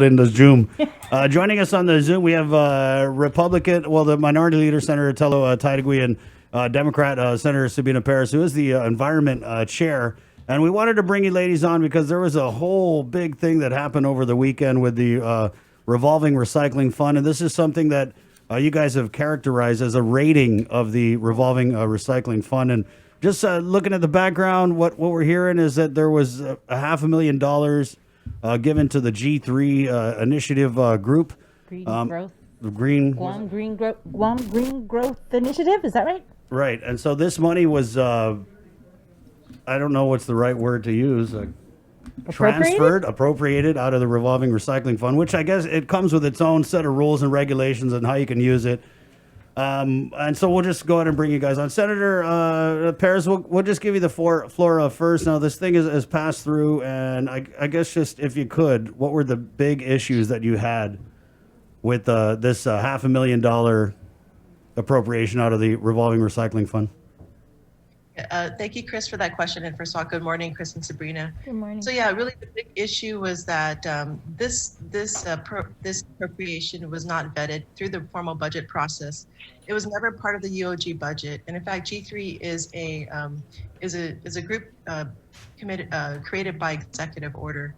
in the Zoom. Joining us on the Zoom, we have Republican, well, the Minority Leader, Senator Tello Taitagui, and Democrat Senator Sabina Paris, who is the Environment Chair. And we wanted to bring you ladies on because there was a whole big thing that happened over the weekend with the Revolving Recycling Fund. And this is something that you guys have characterized as a rating of the Revolving Recycling Fund. And just looking at the background, what we're hearing is that there was a $500,000 given to the G3 initiative group. Green Um, growth, the Green, Guam Green Growth Initiative. Is that right? right. And so this money was, I don't know what's the right word to use, appropriated out of the Revolving Recycling Fund, which I guess it comes with its own set of rules and regulations and how you can use it. And so we'll just go ahead and bring you guys on. Senator Paris, we'll just give you the floor first. Now, this thing has passed through, and I guess just if you could, what were the big issues that you had with this $500,000 appropriation out of the Revolving Recycling Fund? Thank you, Chris, for that question. And first of all, good morning, Chris and Sabrina. Good morning. So yeah, really the big issue was that this appropriation was not vetted through the formal budget process. It was never part of the UOG budget, and in fact, G3 is a group created by executive order.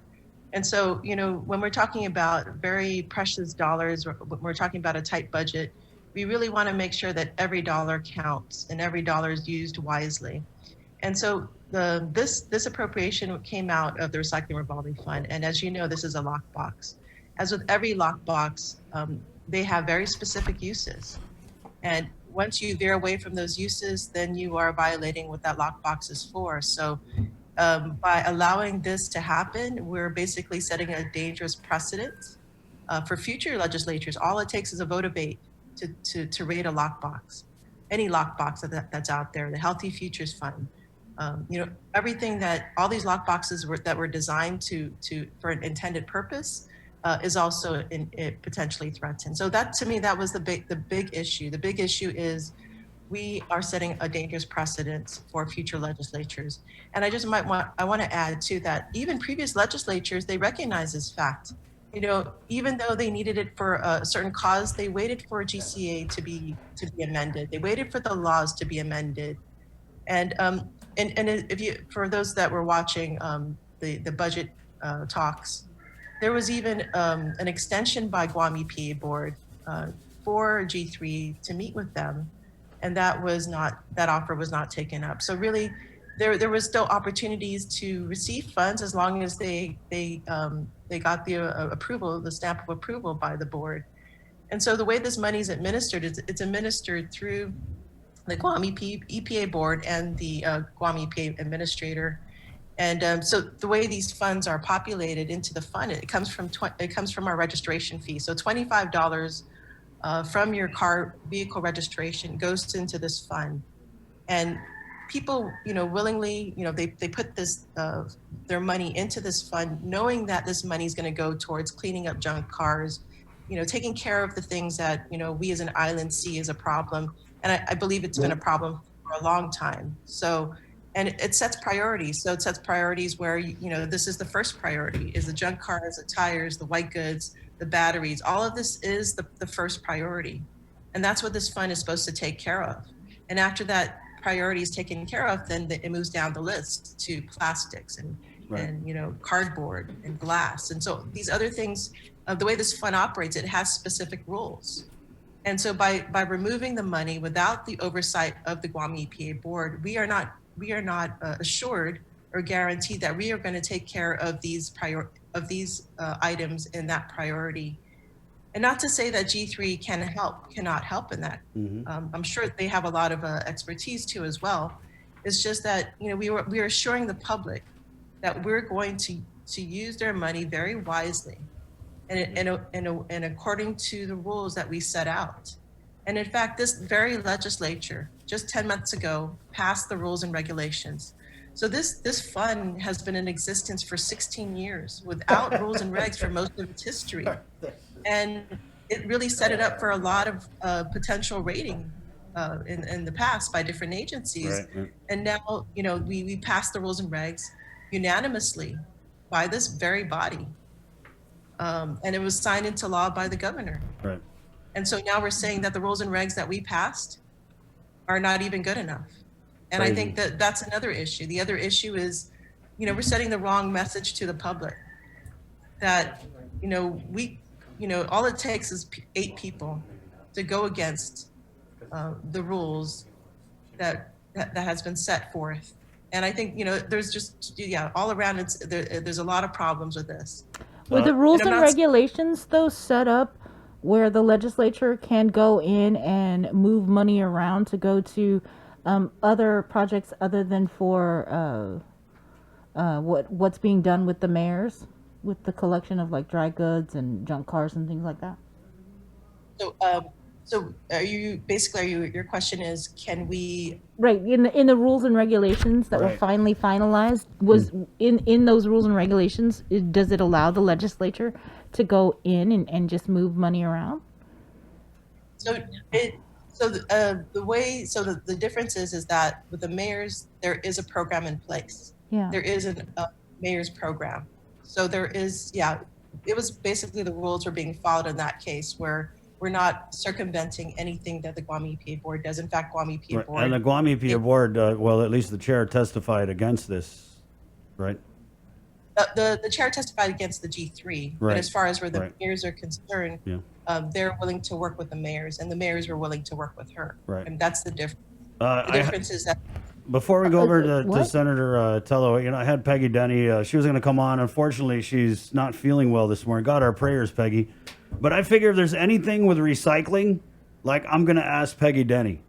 And so, when we're talking about very precious dollars, when we're talking about a tight budget, we really want to make sure that every dollar counts and every dollar is used wisely. And so this appropriation came out of the Recycling Revolving Fund. And as you know, this is a lockbox. As with every lockbox, they have very specific uses. And once you veer away from those uses, then you are violating what that lockbox is for. So by allowing this to happen, we're basically setting a dangerous precedent for future legislatures. All it takes is a vote of 8 to raid a lockbox, any lockbox that's out there, the Healthy Futures Fund, everything that all these lockboxes that were designed for an intended purpose is also potentially threatened. So that, to me, that was the big issue. The big issue is we are setting a dangerous precedent for future legislatures. And I want to add too that even previous legislatures, they recognize this fact. Even though they needed it for a certain cause, they waited for GCA to be amended. They waited for the laws to be amended. And for those that were watching the budget talks, there was even an extension by Guam EPA board for G3 to meet with them, and that offer was not taken up. So really, there was still opportunities to receive funds as long as they got the stamp of approval by the board. And so the way this money is administered, it's administered through the Guam EPA board and the Guam EPA administrator. And so the way these funds are populated into the fund, it comes from our registration fee. So $25 from your vehicle registration goes into this fund. And people, willingly, they put their money into this fund, knowing that this money is going to go towards cleaning up junk cars, taking care of the things that, we as an island see as a problem. And I believe it's been a problem for a long time. So, and it sets priorities. So it sets priorities where, this is the first priority, is the junk cars, the tires, the white goods, the batteries. All of this is the first priority. And that's what this fund is supposed to take care of. And after that priority is taken care of, then it moves down the list to plastics and cardboard and glass. And so these other things, the way this fund operates, it has specific rules. And so by removing the money without the oversight of the Guam EPA board, we are not assured or guaranteed that we are going to take care of these items in that priority. And not to say that G3 cannot help in that. Mm-hmm. I'm sure they have a lot of expertise too as well. It's just that we are assuring the public that we're going to use their money very wisely, and according to the rules that we set out. And in fact, this very legislature just 10 months ago passed the rules and regulations. So this fund has been in existence for 16 years without rules and regs for most of its history. And it really set it up for a lot of potential rating in the past by different agencies. Right. And now, we passed the rules and regs unanimously by this very body. and it was signed into law by the governor. Right. And so now we're saying that the rules and regs that we passed are not even good enough. And I think that that's another issue. The other issue is, we're sending the wrong message to the public that, all it takes is 8 people to go against the rules that has been set forth. And I think, there's just, all around there's a lot of problems with this. Were the rules and regulations, though, set up where the legislature can go in and move money around to go to other projects other than for what's being done with the mayors, with the collection of like dry goods and junk cars and things like that? So your question is, can we? Right, in the rules and regulations that were finally finalized, was in those rules and regulations, does it allow the legislature to go in and just move money around? The difference is that with the mayors, there is a program in place. Yeah. There is a mayor's program. So there is, it was basically the rules were being followed in that case where we're not circumventing anything that the Guam EPA board does. In fact, Guam EPA board. And the Guam EPA board, well, at least the chair testified against this, right? The chair testified against the G3, but as far as where the mayors are concerned, they're willing to work with the mayors, and the mayors were willing to work with her. Right. And that's the difference. The difference is that. Before we go over to Senator Tello, I had Peggy Denny. She was going to come on. Unfortunately, she's not feeling well this morning. Got our prayers, Peggy. But I figure if there's anything with recycling, like I'm going to ask Peggy Denny.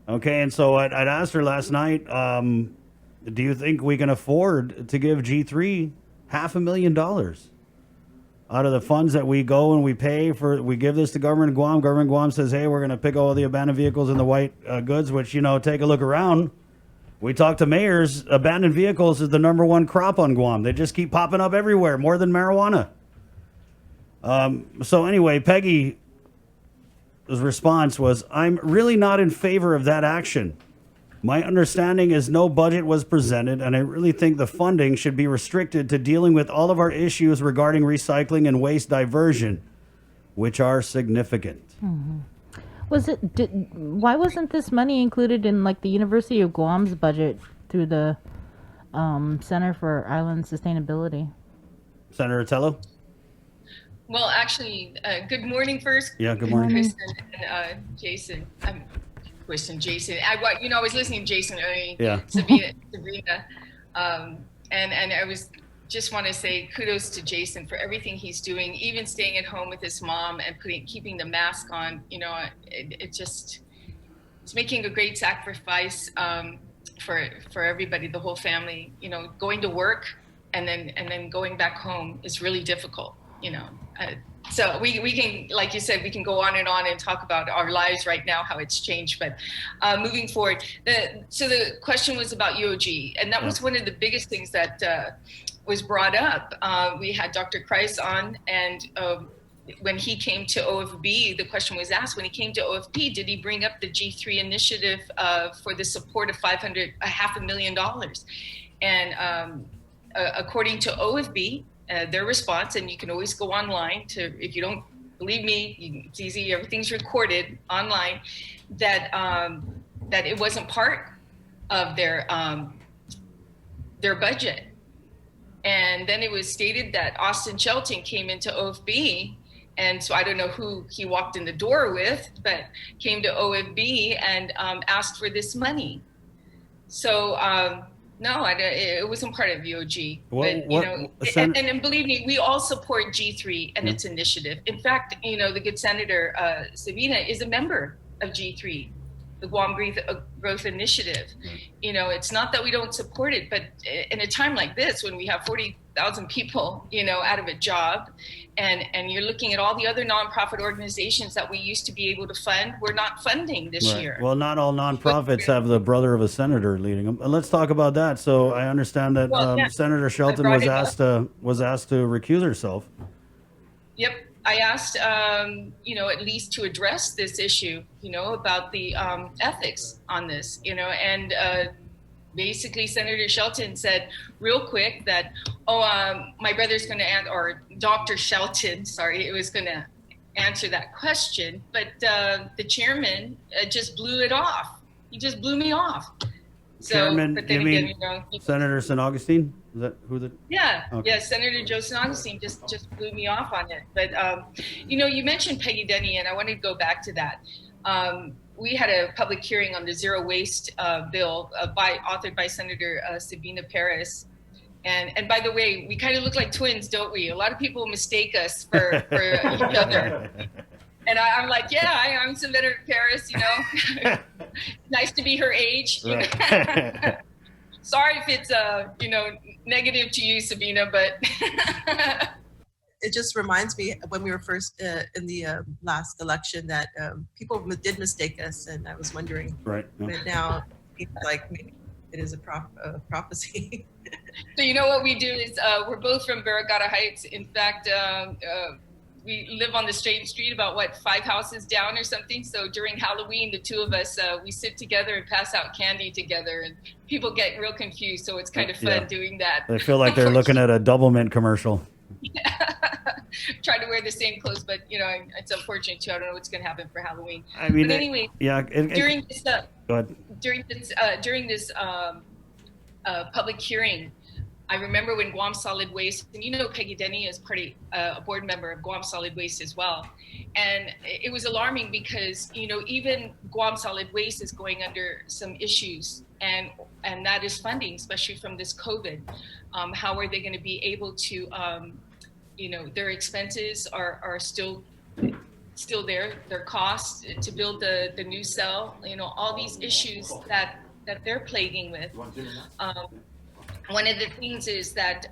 Okay, and so I'd asked her last night, do you think we can afford to give G3 $500,000 out of the funds that we go and we pay for? We give this to Government of Guam. Government of Guam says, hey, we're going to pick all the abandoned vehicles and the white goods, which, take a look around. We talk to mayors. Abandoned vehicles is the #1 crop on Guam. They just keep popping up everywhere, more than marijuana. So anyway, Peggy's response was, I'm really not in favor of that action. My understanding is no budget was presented, and I really think the funding should be restricted to dealing with all of our issues regarding recycling and waste diversion, which are significant. Mm-hmm. Why wasn't this money included in like the University of Guam's budget through the Center for Island Sustainability? Senator Tello? Well, actually, good morning first. Yeah, good morning. Kristen and Jason. Jason. I was listening to Jason earlier. Yeah. Sabrina. And I just want to say kudos to Jason for everything he's doing, even staying at home with his mom and keeping the mask on. It's making a great sacrifice for everybody, the whole family. Going to work and then going back home is really difficult. So we can, like you said, we can go on and talk about our lives right now, how it's changed. But moving forward, so the question was about UOG, and that was one of the biggest things that was brought up. We had Dr. Kreis on, and when he came to OFB, the question was asked, when he came to OFB, did he bring up the G3 initiative for the support of $500,000? And according to OFB, their response, and you can always go online if you don't believe me, it's easy, everything's recorded online, that it wasn't part of their budget. And then it was stated that Austin Shelton came into OFB, and so I don't know who he walked in the door with, but came to OFB and asked for this money. So no, it wasn't part of VOG. And believe me, we all support G3 and its initiative. In fact, the good Senator Sabina is a member of G3, the Guam Growth Initiative. It's not that we don't support it, but in a time like this, when we have 40,000 people, out of a job, and you're looking at all the other nonprofit organizations that we used to be able to fund, we're not funding this year. Well, not all nonprofits have the brother of a senator leading them. Let's talk about that. So I understand that Senator Shelton was asked to recuse herself. Yep. I asked, at least to address this issue, about the ethics on this, and basically Senator Shelton said real quick that, my brother's going to or Dr. Shelton, sorry, it was going to answer that question, but the chairman just blew it off. He just blew me off. So, Chairman, but then you again, mean Senator St. Augustine? Is that who the? Yeah, Okay. yeah. Senator Joe St. Augustine just blew me off on it. But you mentioned Peggy Denny, and I wanted to go back to that. We had a public hearing on the zero waste bill authored by Senator Sabina Paris. And by the way, we kind of look like twins, don't we? A lot of people mistake us for each other. And I'm like, yeah, I'm Senator Paris, nice to be her age. Right. Sorry if it's negative to you, Sabina, but it just reminds me when we were first in the last election that people did mistake us, and I was wondering. Right. But now, it's like maybe it is a prophecy. So what we do is we're both from Barragata Heights. In fact, we live on the same street about 5 houses down or something. So during Halloween, the two of us, we sit together and pass out candy together, and people get real confused. So it's kind of fun doing that. They feel like they're looking at a Double Mint commercial. Try to wear the same clothes, but it's unfortunate too. I don't know what's going to happen for Halloween. I mean, but anyway, during this, go ahead. During this public hearing, I remember when Guam Solid Waste, and Peggy Denny is a board member of Guam Solid Waste as well. And it was alarming because, even Guam Solid Waste is going under some issues, and that is funding, especially from this COVID. How are they going to be able to, their expenses are still there, their costs to build the new cell, all these issues that they're plaguing with. One of the things is that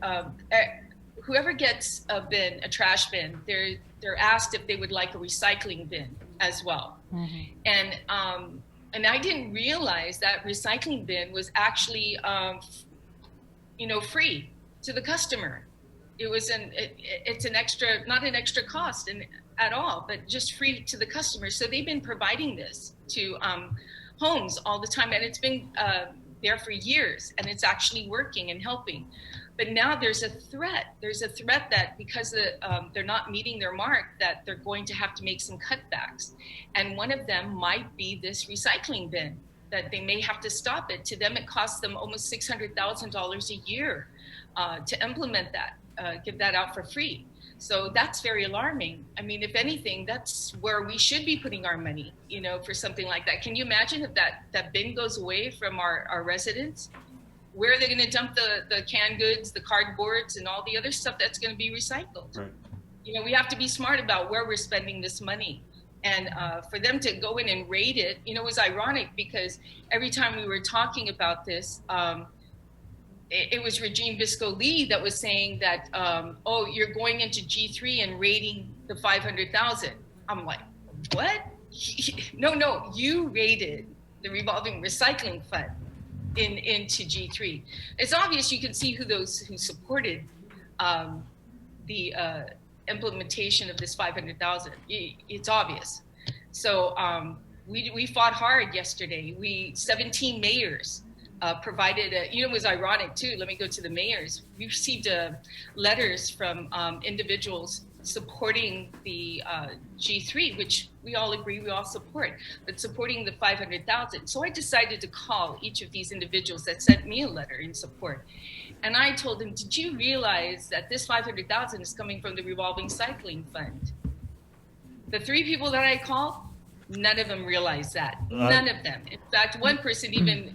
whoever gets a trash bin, they're asked if they would like a recycling bin as well. Mm-hmm. And I didn't realize that recycling bin was actually free to the customer. It's an extra, not an extra cost at all, but just free to the customer. So they've been providing this to homes all the time, and it's been there for years, and it's actually working and helping. But now there's a threat. There's a threat that because they're not meeting their mark, that they're going to have to make some cutbacks. And one of them might be this recycling bin, that they may have to stop it. To them, it costs them almost $600,000 a year to implement that, give that out for free. So that's very alarming. I mean, if anything, that's where we should be putting our money, for something like that. Can you imagine if that bin goes away from our residents? Where are they going to dump the canned goods, the cardboards, and all the other stuff that's going to be recycled? Right. We have to be smart about where we're spending this money. And for them to go in and raid it, it was ironic because every time we were talking about this, it was Regine Bisco-Lee that was saying that, you're going into G3 and raiding the 500,000. I'm like, what? No, you raided the Revolving Reycling Fund into G3. It's obvious. You can see who supported the implementation of this 500,000. It's obvious. So we fought hard yesterday. 17 mayors provided, it was ironic too. Let me go to the mayors. We received letters from individuals supporting the G3, which we all agree, we all support, but supporting the 500,000. So I decided to call each of these individuals that sent me a letter in support. And I told them, did you realize that this 500,000 is coming from the Revolving Reycling Fund? The 3 people that I called, none of them realized that. None of them. In fact, one person even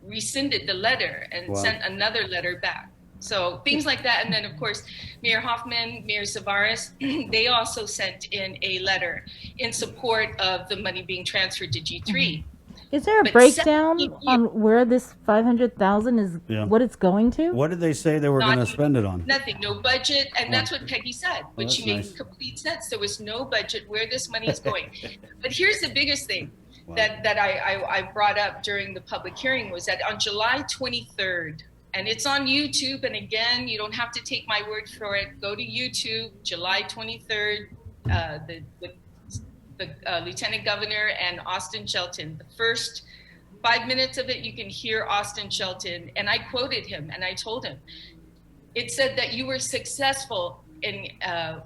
rescinded the letter and sent another letter back. So things like that. And then, of course, Mayor Hoffman, Mayor Savares, they also sent in a letter in support of the money being transferred to G3. Is there a breakdown on where this 500,000 is, what it's going to? What did they say they were going to spend it on? Nothing, no budget. And that's what Peggy said, which she made complete sense. There was no budget where this money is going. But here's the biggest thing that I brought up during the public hearing was that on July 23rd, and it's on YouTube, and again, you don't have to take my word for it. Go to YouTube, July 23rd, the Lieutenant Governor and Austin Shelton, the first 5 minutes of it, you can hear Austin Shelton, and I quoted him, and I told him, it said that you were successful in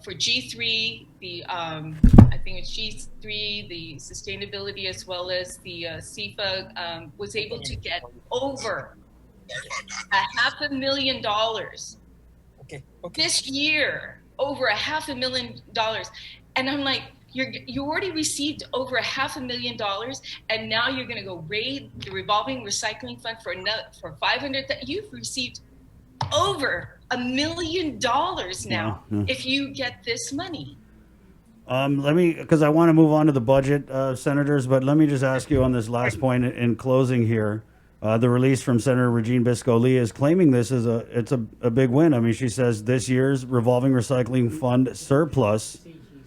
for G3, the I think it's G3, the sustainability as well as the CFA was able to get over $500,000 this year, over $500,000, and I'm like, you already received over $500,000, and now you're going to go raid the Revolving Recycling Fund for 500. You've received over $1 million now if you get this money. Let me, because I want to move on to the budget, senators, but let me just ask you on this last point in closing here. The release from Senator Regine Bisco-Lee is claiming this is a big win. I mean, she says this year's Revolving Recycling Fund surplus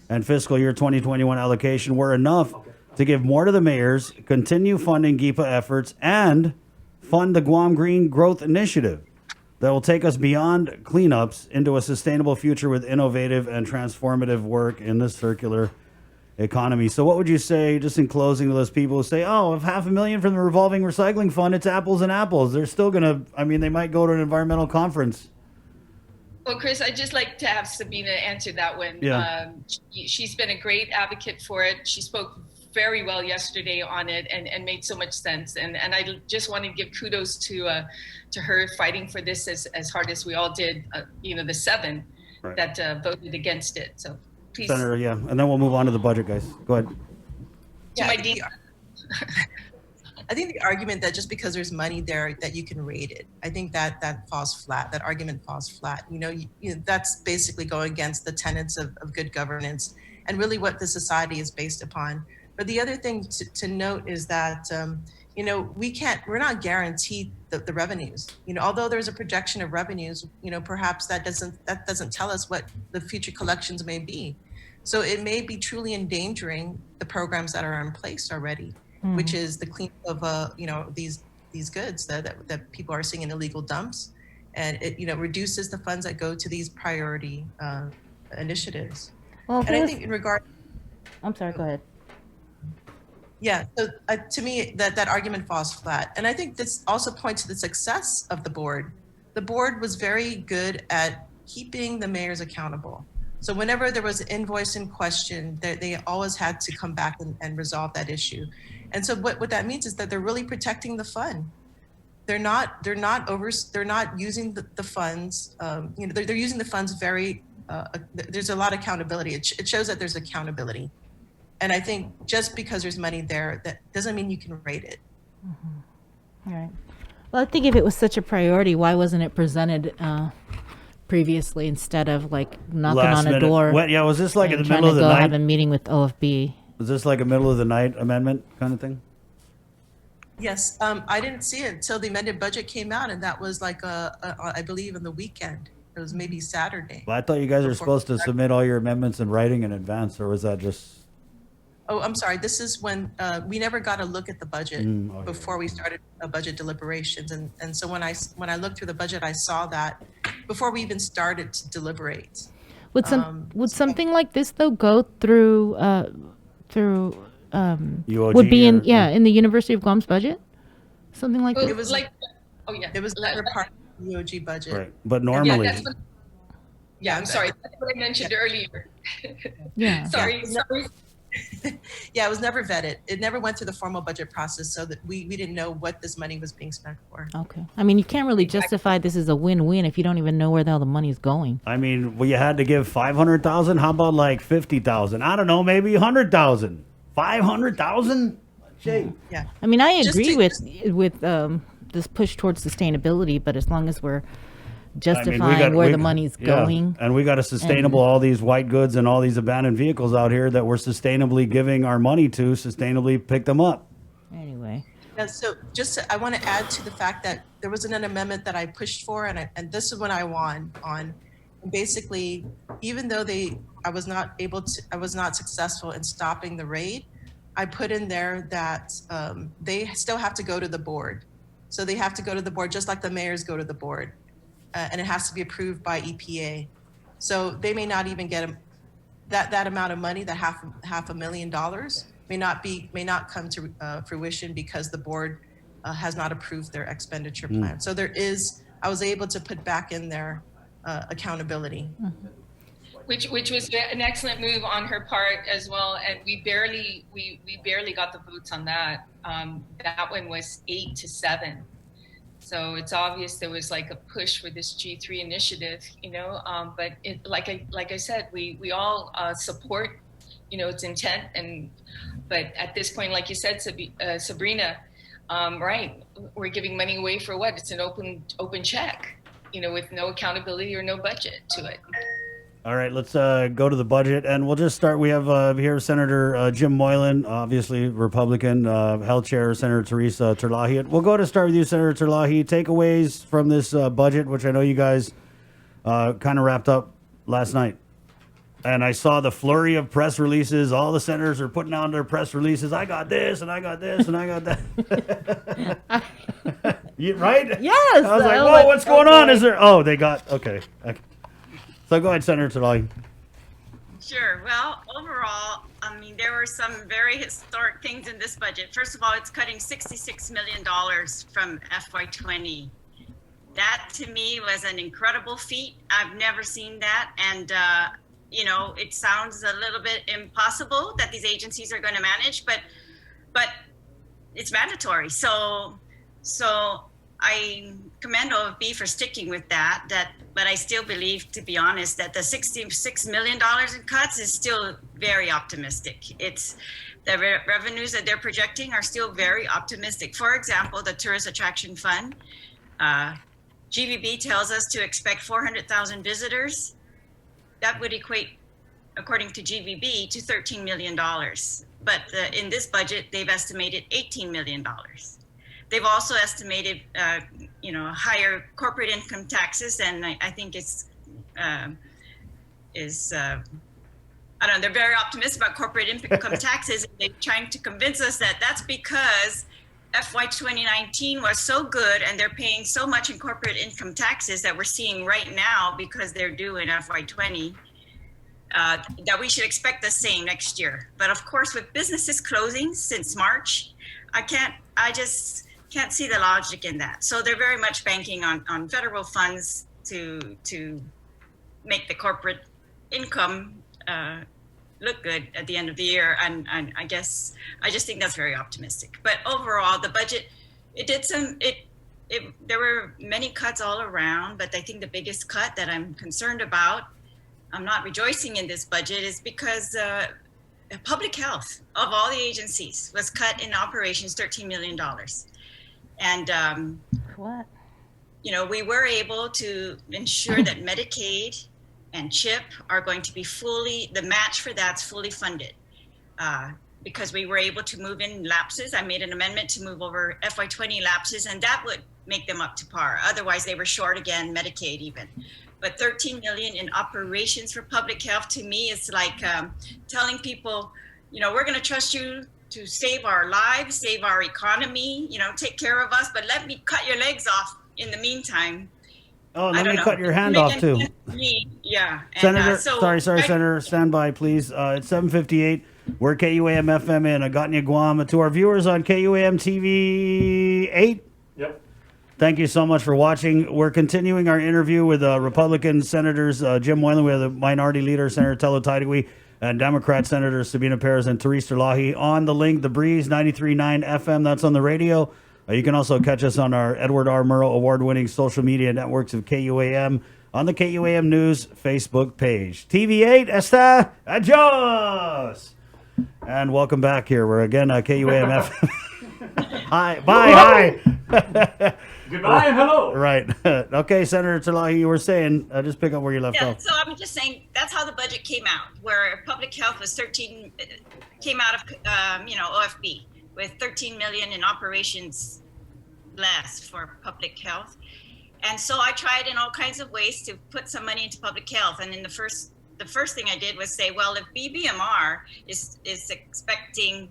and fiscal year 2021 allocation were enough to give more to the mayors, continue funding GIPA efforts, and fund the Guam Green Growth Initiative that will take us beyond cleanups into a sustainable future with innovative and transformative work in the circular economy. So what would you say, just in closing, to those people who say, oh, if $500,000 from the Revolving Recycling Fund, it's apples and apples. They're still going to, I mean, they might go to an environmental conference. Well, Chris, I'd just like to have Sabina answer that one. Yeah. She's been a great advocate for it. She spoke very well yesterday on it and made so much sense. And I just want to give kudos to her fighting for this as hard as we all did, the 7 that voted against it. So please. Senator, yeah. And then we'll move on to the budget, guys. Go ahead. I think the argument that just because there's money there that you can raid it, I think that falls flat. That argument falls flat. That's basically going against the tenets of good governance and really what the society is based upon. But the other thing to note is that, we're not guaranteed the revenues. Although there's a projection of revenues, perhaps that doesn't tell us what the future collections may be. So it may be truly endangering the programs that are in place already, which is the cleanup of, these goods that people are seeing in illegal dumps. And it, reduces the funds that go to these priority initiatives. Well, and I think in regard. I'm sorry, go ahead. Yeah, so to me, that argument falls flat. And I think this also points to the success of the board. The board was very good at keeping the mayors accountable. So whenever there was an invoice in question, they always had to come back and resolve that issue. And so what that means is that they're really protecting the fund. They're not using the funds, they're using the funds very, there's a lot of accountability. It shows that there's accountability. And I think just because there's money there, that doesn't mean you can rate it. All right. Well, I think if it was such a priority, why wasn't it presented previously instead of like knocking Last on a minute. door? Was this like in the trying middle of to the go night? have a meeting with OFB? Was this like a middle of the night amendment kind of thing? Yes, I didn't see it until the amended budget came out, and that was like I believe on the weekend. It was maybe Saturday. Well, I thought you guys were supposed to submit all your amendments in writing in advance, or was that just? Oh, I'm sorry. This is when we never got a look at the budget before we started budget deliberations. And so when I looked through the budget, I saw that before we even started to deliberate. Would something like this though go through UOG would be in the University of Guam's budget? Something like Well, that? It was like, it was never part of the EOG budget. Right, but normally. I'm sorry. That's what I mentioned earlier. Yeah. Sorry. Yeah, it was never vetted. It never went through the formal budget process, so that we didn't know what this money was being spent for. Okay. I mean, you can't really justify this as a win-win if you don't even know where the hell the money's going. I mean, well, you had to give 500,000. How about like 50,000? I don't know, maybe 100,000. 500,000. Yeah. I mean, I agree with this push towards sustainability, but as long as we're justifying where the money's going. And we got to sustainable all these white goods and all these abandoned vehicles out here that we're sustainably giving our money to, sustainably pick them up. Anyway. Yeah, so I want to add to the fact that there was an amendment that I pushed for, and this is when I won on. Basically, even though I was not successful in stopping the raid, I put in there that they still have to go to the board. So they have to go to the board just like the mayors go to the board. And it has to be approved by EPA. So they may not even get that amount of money, that $500,000 may not come to fruition because the board has not approved their expenditure plan. So I was able to put back in there accountability. Which was an excellent move on her part as well, and we barely got the votes on that. That one was 8-7, so it's obvious there was like a push for this G3 initiative, But like I said, we all support, its intent, but at this point, like you said, Sabrina, right, we're giving money away for what? It's an open check, with no accountability or no budget to it. All right, let's go to the budget, and we'll just start. We have here Senator Jim Moylan, obviously Republican, Health Chair Senator Teresa Terlahi. We'll go to start with you, Senator Terlahi. Takeaways from this budget, which I know you guys kind of wrapped up last night. And I saw the flurry of press releases. All the senators are putting out their press releases. I got this, and I got this, and I got that. Right? Yes. I was like, whoa, what's going on? Is there? Oh, they got, okay. So go ahead, Senator Terlahi. Sure. Well, overall, I mean, there were some very historic things in this budget. First of all, it's cutting $66 million from FY20. That, to me, was an incredible feat. I've never seen that. And, it sounds a little bit impossible that these agencies are going to manage, but it's mandatory. So I commend OFB for sticking with that, but I still believe, to be honest, that the $66 million in cuts is still very optimistic. It's the revenues that they're projecting are still very optimistic. For example, the Tourist Attraction Fund, GVB tells us to expect 400,000 visitors. That would equate, according to GVB, to $13 million. But in this budget, they've estimated $18 million. They've also estimated, higher corporate income taxes, and I think I don't know, they're very optimistic about corporate income taxes. They're trying to convince us that that's because FY 2019 was so good and they're paying so much in corporate income taxes that we're seeing right now because they're due in FY 20, that we should expect the same next year. But of course, with businesses closing since March, I just can't see the logic in that. So they're very much banking on federal funds to make the corporate income look good at the end of the year. And I guess I just think that's very optimistic. But overall, the budget, there were many cuts all around, but I think the biggest cut that I'm concerned about, I'm not rejoicing in this budget, is because public health of all the agencies was cut in operations $13 million. And, what? We were able to ensure that Medicaid and CHIP are going to be the match for that's fully funded, because we were able to move in lapses. I made an amendment to move over FY20 lapses, and that would make them up to par. Otherwise, they were short again, Medicaid even. But 13 million in operations for public health, to me, is like telling people, we're going to trust you to save our lives, save our economy, take care of us, but let me cut your legs off in the meantime. Oh, let me cut your hand off too. Yeah. Senator, sorry, Senator, stand by, please. It's 7:58. We're KUAM FM in Agotnia, Guam. To our viewers on KUAM TV 8. Yep. Thank you so much for watching. We're continuing our interview with Republican Senators Jim Moylan. We have the Minority Leader, Senator Tello Taidagui, and Democrat Senators Sabina Perez and Teresa Terlahi. On the link, The Breeze 93.9 FM. That's on the radio. You can also catch us on our Edward R. Murrow award-winning social media networks of KUAM on the KUAM News Facebook page. TV8, está adios! And welcome back here. We're again KUAM FM. Hi, bye, hi. Goodbye and hello. Right. Okay, Senator Terlahi, you were saying, just pick up where you left off. So I'm just saying that's how the budget came out, where public health was came out of, OFB. With 13 million in operations less for public health. And so I tried in all kinds of ways to put some money into public health. And in the first thing I did was say, well, if BBMR is expecting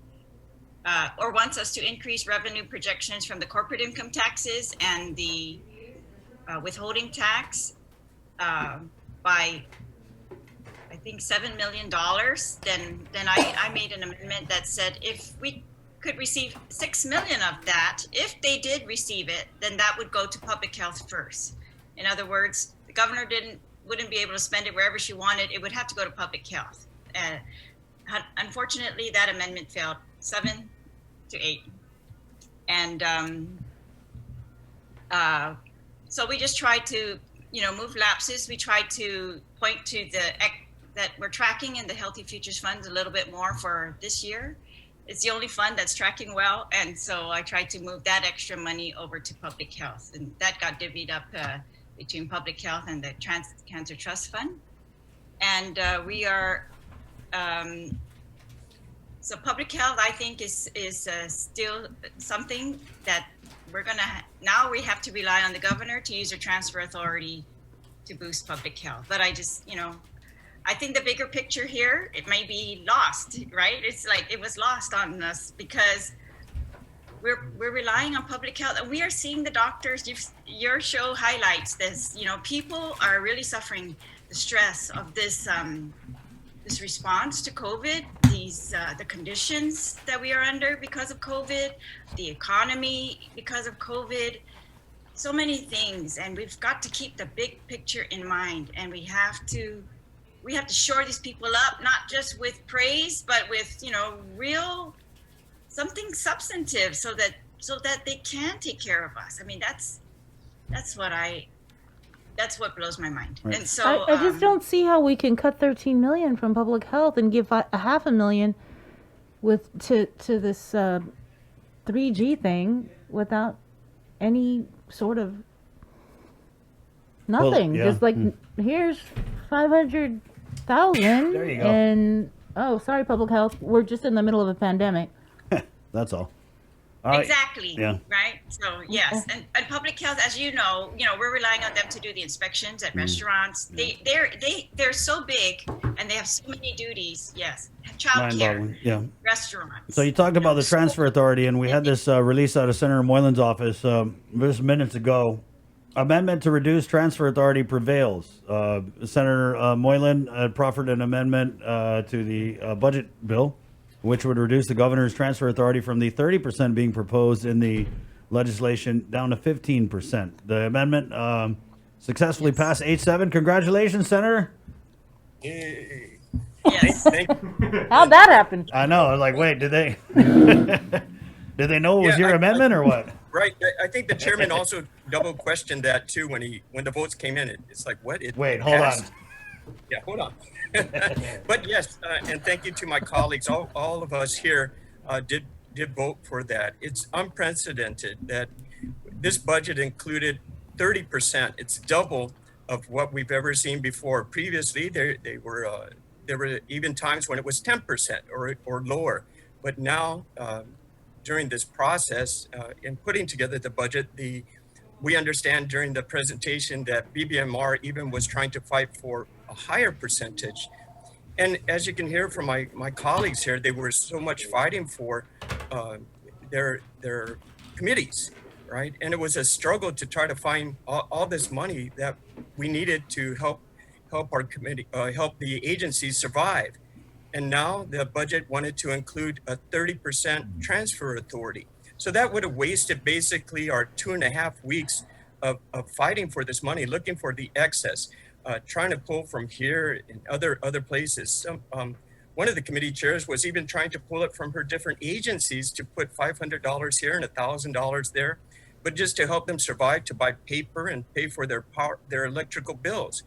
or wants us to increase revenue projections from the corporate income taxes and the withholding tax by, I think, $7 million, then I made an amendment that said if we could receive 6 million of that. If they did receive it, then that would go to public health first. In other words, the governor wouldn't be able to spend it wherever she wanted. It would have to go to public health. Unfortunately, that amendment failed 7-8. And so we just tried to, move lapses. We tried to point to that we're tracking in the Healthy Futures Fund a little bit more for this year. It's the only fund that's tracking well. And so I tried to move that extra money over to public health. And that got divvied up between public health and the Cancer Trust Fund. And we are, so public health, I think, is still something that we're now we have to rely on the governor to use her transfer authority to boost public health. But I just, I think the bigger picture here, it may be lost, right? It's like it was lost on us because we're relying on public health, and we are seeing the doctors. Your show highlights this. People are really suffering the stress of this this response to COVID, the conditions that we are under because of COVID, the economy because of COVID, so many things, and we've got to keep the big picture in mind, and we have to shore these people up, not just with praise, but with real something substantive, so that they can take care of us. I mean, that's what blows my mind. Right. And so I just don't see how we can cut 13 million from public health and give a $500,000 to this 3G thing without any sort of nothing. Well, yeah. Just like here's 500,000. There you go. And sorry, public health, we're just in the middle of a pandemic. That's all. Exactly. Yeah. Right. So yes, and public health, as you know, we're relying on them to do the inspections at restaurants. They're so big and they have so many duties. Yes, childcare. Yeah. Restaurants. So you talked about the transfer authority, and we had this release out of Senator Moylan's office just minutes ago. Amendment to reduce transfer authority prevails. Senator Moylan proffered an amendment to the budget bill, which would reduce the governor's transfer authority from the 30% being proposed in the legislation down to 15%. The amendment successfully passed 8-7. Congratulations, Senator. Yay. Yes. Thank you. How'd that happen? I know. I was like, wait, did they did they know it was your amendment or what? Right. I think the chairman also double questioned that too when the votes came in. It's like, what? Wait, hold on. Yeah, hold on. But yes, and thank you to my colleagues. All of us here did vote for that. It's unprecedented that this budget included 30%. It's double of what we've ever seen before. Previously, there were even times when it was 10% or lower. But now, during this process, in putting together the budget, we understand during the presentation that BBMR even was trying to fight for a higher percentage. And as you can hear from my colleagues here, they were so much fighting for their committees, right? And it was a struggle to try to find all this money that we needed to help our committee, help the agencies survive. And now the budget wanted to include a 30% transfer authority. So that would have wasted basically our 2.5 weeks of fighting for this money, looking for the excess, trying to pull from here and other places. One of the committee chairs was even trying to pull it from her different agencies to put $500 here and $1,000 there, but just to help them survive, to buy paper and pay for their electrical bills.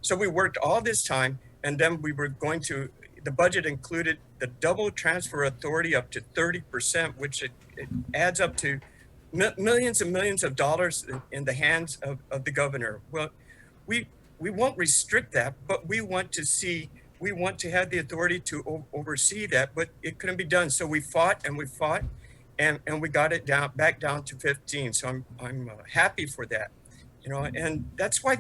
So we worked all this time, and then we were going to, the budget included the double transfer authority up to 30%, which it adds up to millions and millions of dollars in the hands of the governor. Well, we won't restrict that, but we want to have the authority to oversee that, but it couldn't be done. So we fought and we fought, and we got it back down to 15. So I'm happy for that, and that's why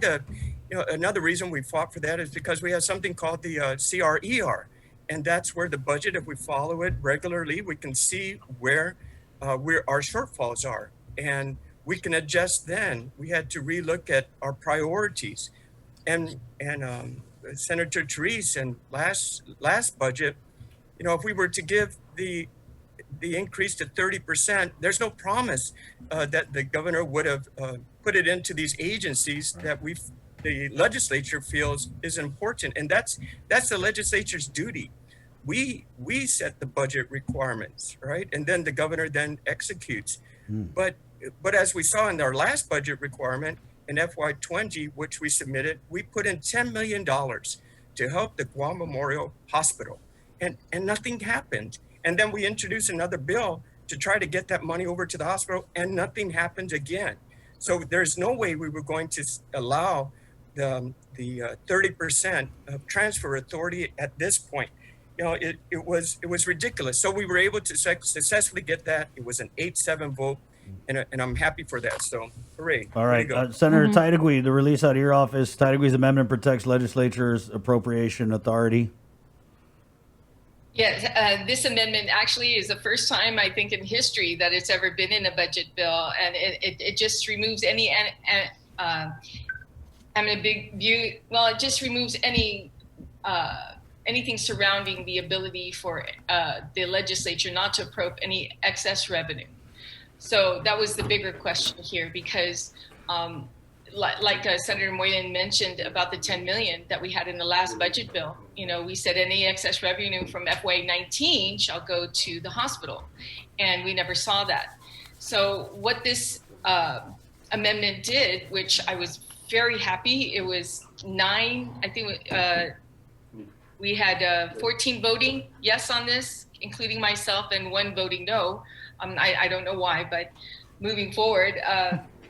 another reason we fought for that is because we have something called the CRER, and that's where the budget, if we follow it regularly, we can see where our shortfalls are, and we can adjust then. We had to relook at our priorities, and Senator Therese, and last budget, if we were to give the the increase to 30%, there's no promise that the governor would have put it into these agencies that the legislature feels is important. And that's the legislature's duty. We set the budget requirements, right? And then the governor then executes. But as we saw in our last budget requirement in FY20, which we submitted, we put in $10 million to help the Guam Memorial Hospital, and nothing happened. And then we introduced another bill to try to get that money over to the hospital, and nothing happened again. So there's no way we were going to allow the 30% of transfer authority at this point. You know, it was ridiculous. So we were able to successfully get that. It was an 8-7 vote, and I'm happy for that. So hooray. All right, Senator Titagui, the release out of your office, Titagui's amendment protects legislature's appropriation authority. Yes, this amendment actually is the first time, I think, in history that it's ever been in a budget bill, and it just removes any it just removes any anything surrounding the ability for the legislature not to appropriate any excess revenue. So that was the bigger question here, because like Senator Moyen mentioned about the 10 million that we had in the last budget bill, you know, we said any excess revenue from FY19 shall go to the hospital, and we never saw that. So what this amendment did, which I was very happy, it was 9, I think we had 14 voting yes on this, including myself, and 1 voting no. I don't know why, but moving forward,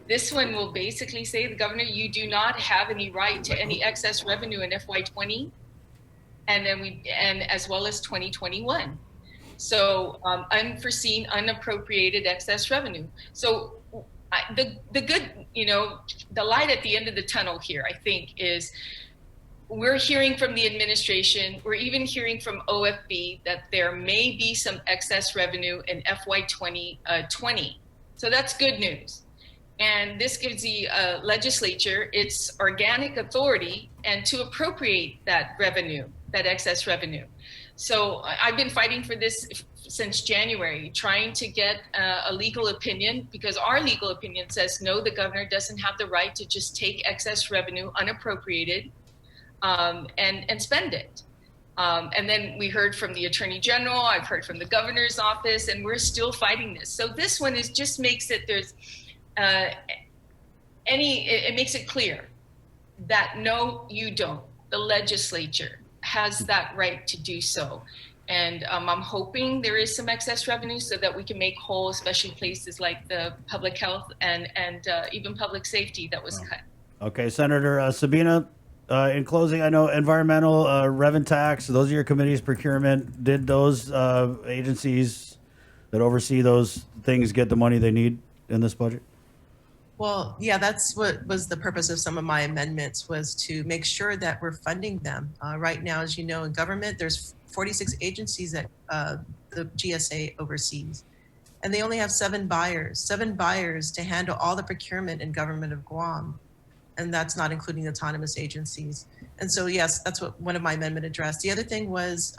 this one will basically say, the governor, you do not have any right to any excess revenue in FY20, and as well as 2021. So unforeseen, unappropriated excess revenue. So the good, you know, the light at the end of the tunnel here, I think, is we're hearing from the administration, we're even hearing from OFB that there may be some excess revenue in FY20. So that's good news. And this gives the legislature its organic authority and to appropriate that revenue, that excess revenue. So I've been fighting for this since January, trying to get a legal opinion, because our legal opinion says, no, the governor doesn't have the right to just take excess revenue unappropriated and spend it. And then we heard from the Attorney General, I've heard from the governor's office, and we're still fighting this. So this one just makes it, it makes it clear that no, you don't. The legislature has that right to do so. And I'm hoping there is some excess revenue so that we can make whole, especially places like the public health and even public safety that was cut. Okay, Senator Sabina, in closing, I know environmental, rev and tax, those are your committees, procurement. Did those agencies that oversee those things get the money they need in this budget? Well, yeah, that's what was the purpose of some of my amendments, was to make sure that we're funding them. Right now, as you know, in government, there's 46 agencies that the GSA oversees, and they only have 7 buyers to handle all the procurement in government of Guam. And that's not including autonomous agencies. And so, yes, that's what one of my amendment addressed. The other thing was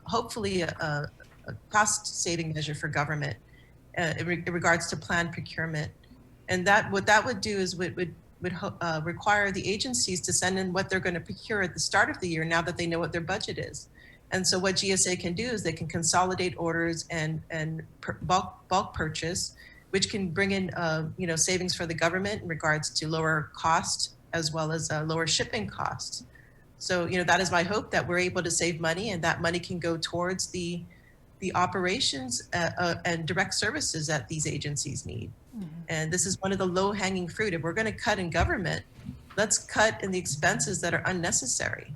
hopefully a cost-saving measure for government in regards to planned procurement. And what that would do is would require the agencies to send in what they're going to procure at the start of the year, now that they know what their budget is. And so what GSA can do is they can consolidate orders and bulk purchase, which can bring in savings for the government in regards to lower cost as well as lower shipping costs. So that is my hope, that we're able to save money, and that money can go towards the operations and direct services that these agencies need. Mm-hmm. And this is one of the low-hanging fruit. If we're going to cut in government, let's cut in the expenses that are unnecessary.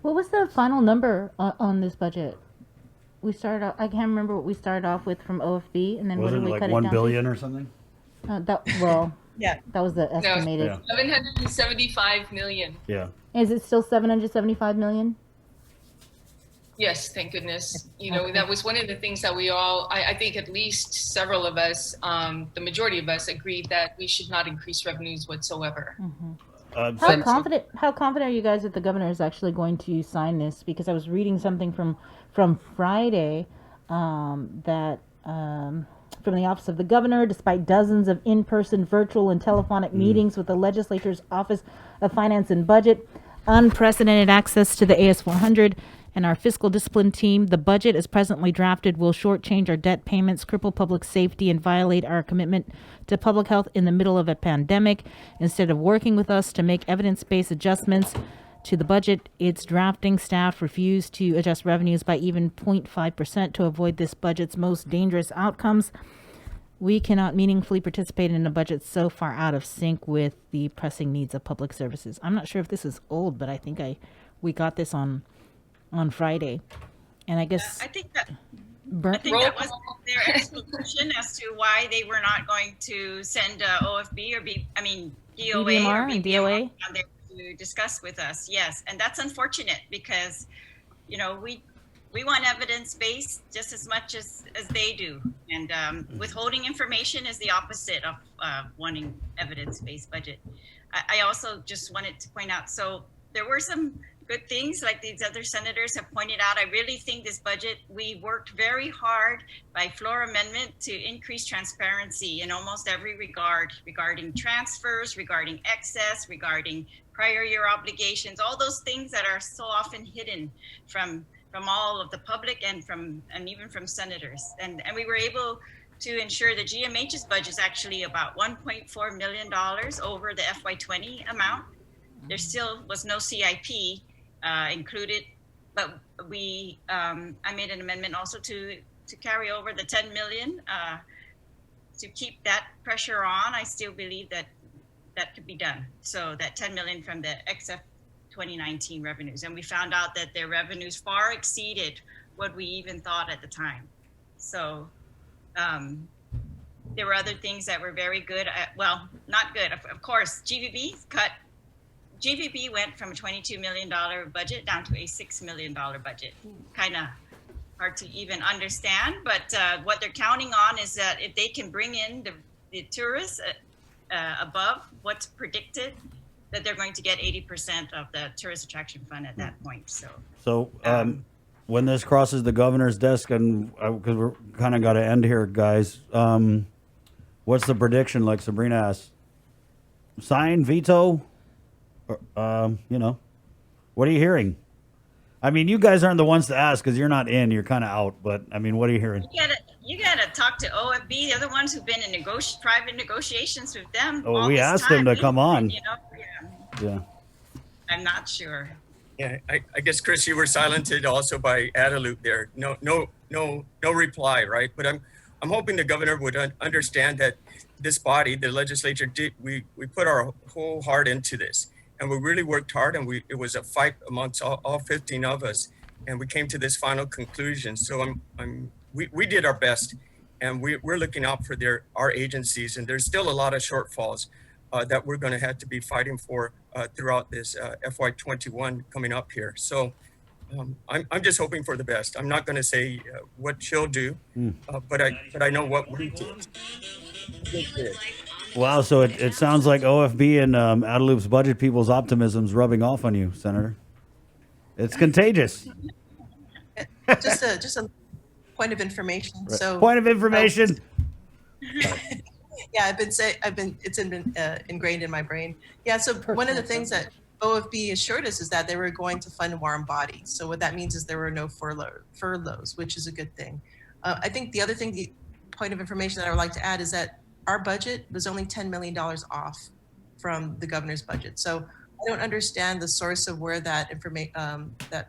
What was the final number on this budget? We started off, I can't remember what we started off with from OFB, and then what did we cut it down to? Wasn't it like $1 billion or something? Yeah, that was the estimated. No, 775 million. Yeah. Is it still 775 million? Yes, thank goodness. That was one of the things that we all, I think at least several of us, the majority of us agreed that we should not increase revenues whatsoever. Mm-hmm. How confident are you guys that the governor is actually going to sign this? Because I was reading something from Friday from the Office of the Governor, despite dozens of in-person, virtual, and telephonic meetings with the legislature's Office of Finance and Budget, unprecedented access to the AS400, and our fiscal discipline team, the budget as presently drafted will shortchange our debt payments, cripple public safety, and violate our commitment to public health in the middle of a pandemic. Instead of working with us to make evidence-based adjustments to the budget, its drafting staff refused to adjust revenues by even 0.5% to avoid this budget's most dangerous outcomes. We cannot meaningfully participate in a budget so far out of sync with the pressing needs of public services. I'm not sure if this is old, but I think we got this on Friday, and I guess I think that Bert, that was their explanation as to why they were not going to send OFB or DOA or BBMR and DOA on there to discuss with us. Yes, and that's unfortunate because, we want evidence based just as much as they do, and withholding information is the opposite of wanting evidence based budget. I also just wanted to point out, so there were some good things like these other senators have pointed out. I really think this budget, we worked very hard by floor amendment to increase transparency in almost every regard, regarding transfers, regarding excess, regarding prior year obligations, all those things that are so often hidden from all of the public and even from senators. And we were able to ensure the GMH's budget is actually about $1.4 million over the FY20 amount. There still was no CIP included, but I made an amendment also to carry over the 10 million to keep that pressure on. I still believe that could be done. So that 10 million from the XF 2019 revenues, and we found out that their revenues far exceeded what we even thought at the time. So there were other things that were very good. Well, not good. Of course, GVB went from a $22 million budget down to a $6 million budget. Kind of hard to even understand, but what they're counting on is that if they can bring in the tourists above what's predicted, that they're going to get 80% of the tourist attraction fund at that point. So when this crosses the governor's desk, and because we're kind of got to end here, guys, what's the prediction? Like Sabrina asked, sign, veto? What are you hearing? I mean, you guys aren't the ones to ask because you're not in, you're kind of out. But I mean, what are you hearing? You gotta talk to OFB. They're the ones who've been in private negotiations with them. Oh, we asked them to come on. Yeah. I'm not sure. Yeah, I guess, Chris, you were silenced also by Adelup there. No reply, right? But I'm hoping the governor would understand that this body, the legislature, we put our whole heart into this, and we really worked hard, and it was a fight amongst all 15 of us, and we came to this final conclusion. So we did our best, and we're looking out for our agencies, and there's still a lot of shortfalls that we're going to have to be fighting for throughout this FY21 coming up here. So I'm just hoping for the best. I'm not going to say what she'll do, but I know what we did. Wow, so it sounds like OFB and Adelup's budget people's optimism's rubbing off on you, Senator. It's contagious. Just a point of information. Right. So point of information. Yeah, it's been ingrained in my brain. Yeah, so one of the things that OFB assured us is that they were going to fund warm bodies. So what that means is there were no furloughs, which is a good thing. I think the other thing, the point of information that I would like to add is that our budget was only $10 million off from the governor's budget. So I don't understand the source of where that information, that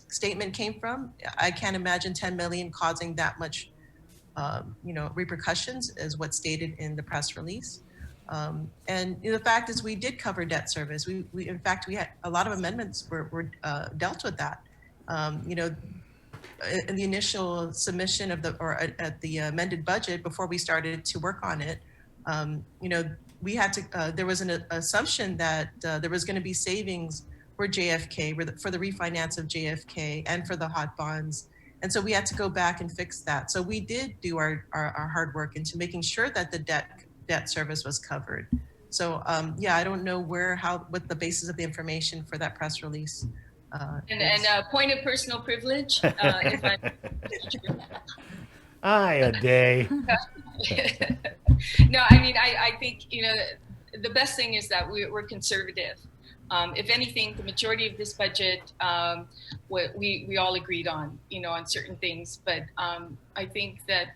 statement came from. I can't imagine 10 million causing that much repercussions as what's stated in the press release. And the fact is we did cover debt service. We in fact, we had a lot of amendments were dealt with that. In the initial submission of at the amended budget before we started to work on it, we had to, there was an assumption that there was going to be savings for JFK, for the refinance of JFK and for the hot bonds. And so we had to go back and fix that. So we did do our hard work into making sure that the debt service was covered. So I don't know what the basis of the information for that press release. And point of personal privilege, if I Aye, a day. no, I mean, I think, you know, the best thing is that we're conservative. If anything, the majority of this budget, we all agreed on, you know, on certain things. But I think that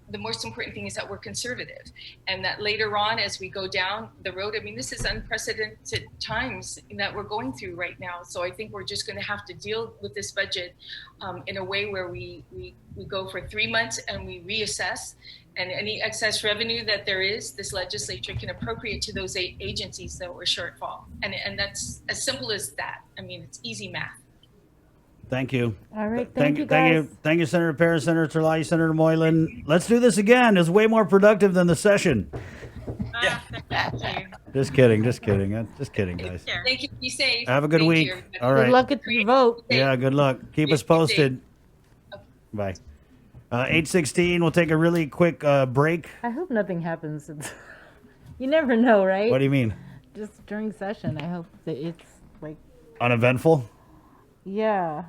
the most important thing is that we're conservative, and that later on, as we go down the road, I mean, this is unprecedented times that we're going through right now. So I think we're just going to have to deal with this budget in a way where we go for 3 months and we reassess. And any excess revenue that there is, this legislature can appropriate to those agencies that were shortfall. And that's as simple as that. I mean, it's easy math. Thank you. All right. Thank you, guys. Thank you, Senator Perez, Senator Terlai, Senator Moylan. Let's do this again. It's way more productive than the session. Thank you. Just kidding. Just kidding. Just kidding, guys. Thank you. Be safe. Have a good Thank week. you. All right. Good luck at your vote. Yeah, good luck. Keep us posted. Bye. 8:16. We'll take a really quick break. I hope nothing happens. You never know, right? What do you mean? Just during session, I hope that it's like, Uneventful? yeah.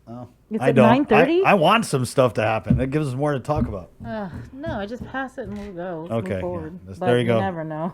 Oh, It's I at don't. 9:30? I want some stuff to happen. It gives us more to talk about. No, I just pass it and we'll go. Let's Okay, move forward. yeah. But There you go. never know.